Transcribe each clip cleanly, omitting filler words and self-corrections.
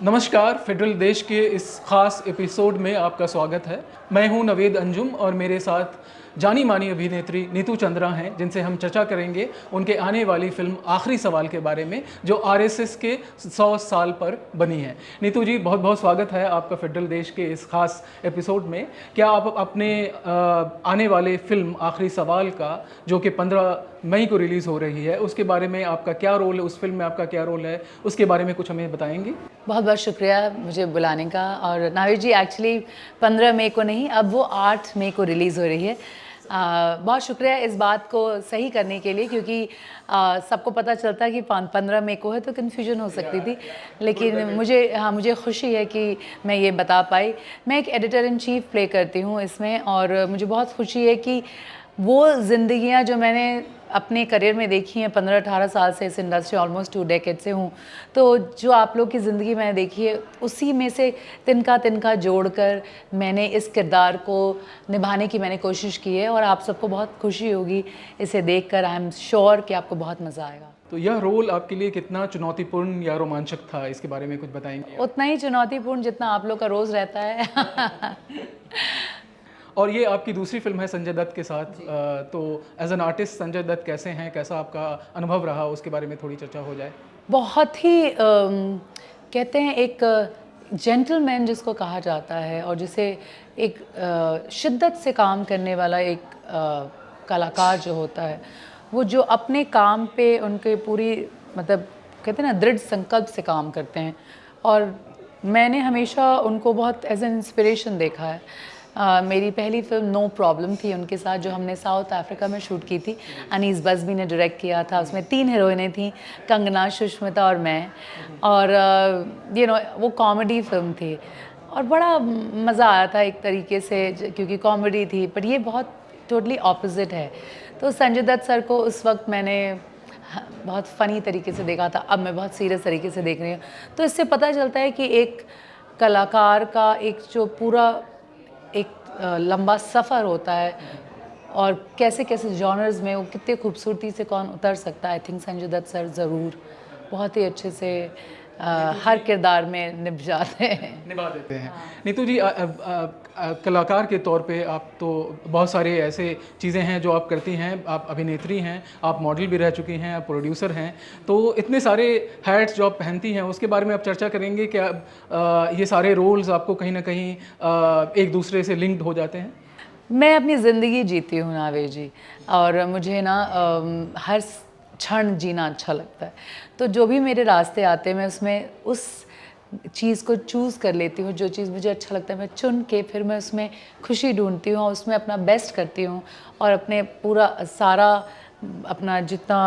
नमस्कार, फेडरल देश के इस खास एपिसोड में आपका स्वागत है। मैं हूं नवेद अंजुम और मेरे साथ जानी मानी अभिनेत्री नीतू चंद्रा हैं, जिनसे हम चर्चा करेंगे उनके आने वाली फिल्म आखिरी सवाल के बारे में, जो आरएसएस के 100 साल पर बनी है। नीतू जी, बहुत बहुत स्वागत है आपका फेडरल देश के इस खास एपिसोड में। क्या आप अपने आने वाले फिल्म आखिरी सवाल का, जो कि 15 मई को रिलीज़ हो रही है, उसके बारे में आपका क्या रोल है, उस फिल्म में आपका क्या रोल है, उसके बारे में कुछ हमें बताएंगी? बहुत बहुत शुक्रिया मुझे बुलाने का। और नावेद जी, एक्चुअली 15 मई को नहीं, अब वो 8 मई को रिलीज़ हो रही है। बहुत शुक्रिया इस बात को सही करने के लिए, क्योंकि सबको पता चलता है कि 15 मई को है तो कन्फ्यूजन हो सकती थी। लेकिन मुझे खुशी है कि मैं ये बता पाई। मैं एक एडिटर इन चीफ प्ले करती हूँ इसमें, और मुझे बहुत खुशी है कि वो ज़िंदगियाँ जो मैंने अपने करियर में देखी हैं, 15-18 साल से इस इंडस्ट्री, ऑलमोस्ट 2 डेकेड से हूँ, तो जो आप लोग की ज़िंदगी मैंने देखी है, उसी में से तिनका तिनका जोड़कर मैंने इस किरदार को निभाने की मैंने कोशिश की है। और आप सबको बहुत खुशी होगी इसे देखकर। आई एम श्योर कि आपको बहुत मज़ा आएगा। तो यह रोल आपके लिए कितना चुनौतीपूर्ण या रोमांचक था, इसके बारे में कुछ बताएंगे? उतना ही चुनौतीपूर्ण जितना आप लोग का रोज़ रहता है। और ये आपकी दूसरी फिल्म है संजय दत्त के साथ, तो as an artist Sanjay Dutt कैसे हैं, कैसा आपका अनुभव रहा, उसके बारे में थोड़ी चर्चा हो जाए। बहुत ही कहते हैं एक जेंटलमैन जिसको कहा जाता है, और जिसे एक शिद्दत से काम करने वाला एक कलाकार जो होता है, वो जो अपने काम पे उनके पूरी मतलब कहते हैं ना, दृढ़ संकल्प से काम करते हैं। और मैंने हमेशा उनको बहुत एज एन इंस्पिरेशन देखा है। मेरी पहली फिल्म नो प्रॉब्लम थी उनके साथ, जो हमने साउथ अफ्रीका में शूट की थी। अनीस बज़मी ने डायरेक्ट किया था। उसमें 3 हीरोइनें थीं, कंगना, सुष्मिता और मैं। और वो कॉमेडी फिल्म थी और बड़ा मज़ा आया था एक तरीके से, क्योंकि कॉमेडी थी। बट ये बहुत टोटली ऑपोजिट है। तो संजय दत्त सर को उस वक्त मैंने बहुत फ़नी तरीके से देखा था, अब मैं बहुत सीरियस तरीके से देख रही हूँ। तो इससे पता चलता है कि एक कलाकार का एक जो पूरा एक लंबा सफ़र होता है, और कैसे कैसे जॉनर्स में वो कितने खूबसूरती से कौन उतर सकता है। I think Sanjay Dutt sir ज़रूर बहुत ही अच्छे से हर किरदार में निभा देते हैं। नीतू जी, कलाकार के तौर पे आप तो बहुत सारे ऐसे चीज़ें हैं जो आप करती हैं। आप अभिनेत्री हैं, आप मॉडल भी रह चुकी हैं, आप प्रोड्यूसर हैं, तो इतने सारे हैट्स जो आप पहनती हैं, उसके बारे में आप चर्चा करेंगे क्या? ये सारे रोल्स आपको कहीं ना कहीं एक दूसरे से लिंक्ड हो जाते हैं? मैं अपनी ज़िंदगी जीती हूँ नावेद जी, और मुझे ना हर क्षण जीना अच्छा लगता है। तो जो भी मेरे रास्ते आते हैं, मैं उसमें उस चीज़ को चूज़ कर लेती हूँ। जो चीज़ मुझे अच्छा लगता है मैं चुन के फिर मैं उसमें खुशी ढूंढती हूँ, और उसमें अपना बेस्ट करती हूँ, और अपने पूरा सारा अपना जितना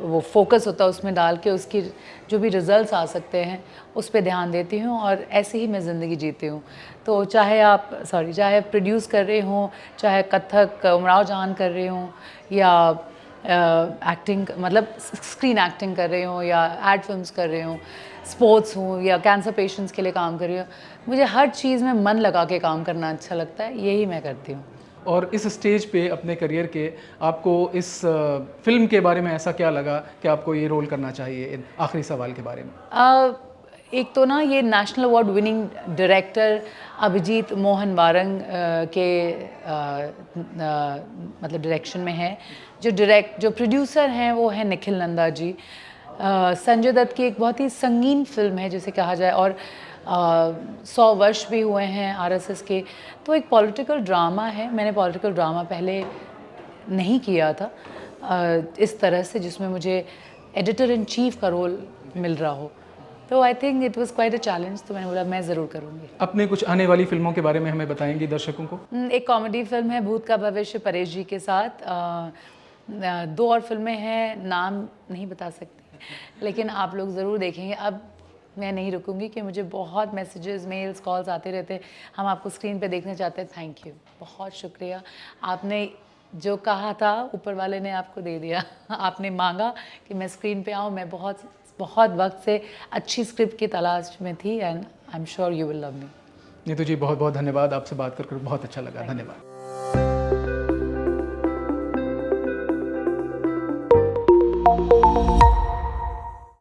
वो फोकस होता है उसमें डाल के उसकी जो भी रिज़ल्ट्स आ सकते हैं उस पे ध्यान देती हूँ। और ऐसे ही मैं ज़िंदगी जीती हूँ। तो चाहे प्रोड्यूस कर रही हूँ, चाहे कथक उमराव जान कर रही हूँ, या एक्टिंग मतलब स्क्रीन एक्टिंग कर रही हूँ, या एड फिल्म्स कर रही हूँ, स्पोर्ट्स हूँ, या कैंसर पेशेंट्स के लिए काम कर रही हूँ, मुझे हर चीज़ में मन लगा के काम करना अच्छा लगता है। यही मैं करती हूँ। और इस स्टेज पे अपने करियर के आपको इस फिल्म के बारे में ऐसा क्या लगा कि आपको ये रोल करना चाहिए, आखिरी सवाल के बारे में? एक तो ना, ये national award winning director Abhijit Mohan Warang के मतलब डायरेक्शन में है। जो प्रोड्यूसर हैं वो है निखिल नंदा जी। संजय दत्त की एक बहुत ही संगीन फिल्म है जिसे कहा जाए, और 100 वर्ष भी हुए हैं आरएसएस के। तो एक पॉलिटिकल ड्रामा है। मैंने पॉलिटिकल ड्रामा पहले नहीं किया था इस तरह से, जिसमें मुझे एडिटर इन चीफ का रोल मिल रहा हो। तो I think it was quite a challenge. तो मैंने बोला मैं ज़रूर करूँगी। अपने कुछ आने वाली फिल्मों के बारे में हमें बताएंगी दर्शकों को? एक कॉमेडी फिल्म है भूत का भविष्य, परेश जी के साथ। 2 और फिल्में हैं, नाम नहीं बता सकती, लेकिन आप लोग ज़रूर देखेंगे। अब मैं नहीं रुकूंगी कि मुझे बहुत मैसेजेस, मेल्स, कॉल्स आते रहते हैं, हम आपको स्क्रीन पे देखना चाहते हैं। थैंक यू, बहुत शुक्रिया। आपने जो कहा था ऊपर वाले ने आपको दे दिया। आपने मांगा कि मैं स्क्रीन पे आऊँ। मैं बहुत बहुत वक्त से अच्छी स्क्रिप्ट की तलाश में थी, and I am sure you will love me. Neetu ji, बहुत बहुत धन्यवाद। आपसे बात कर बहुत अच्छा लगा। धन्यवाद।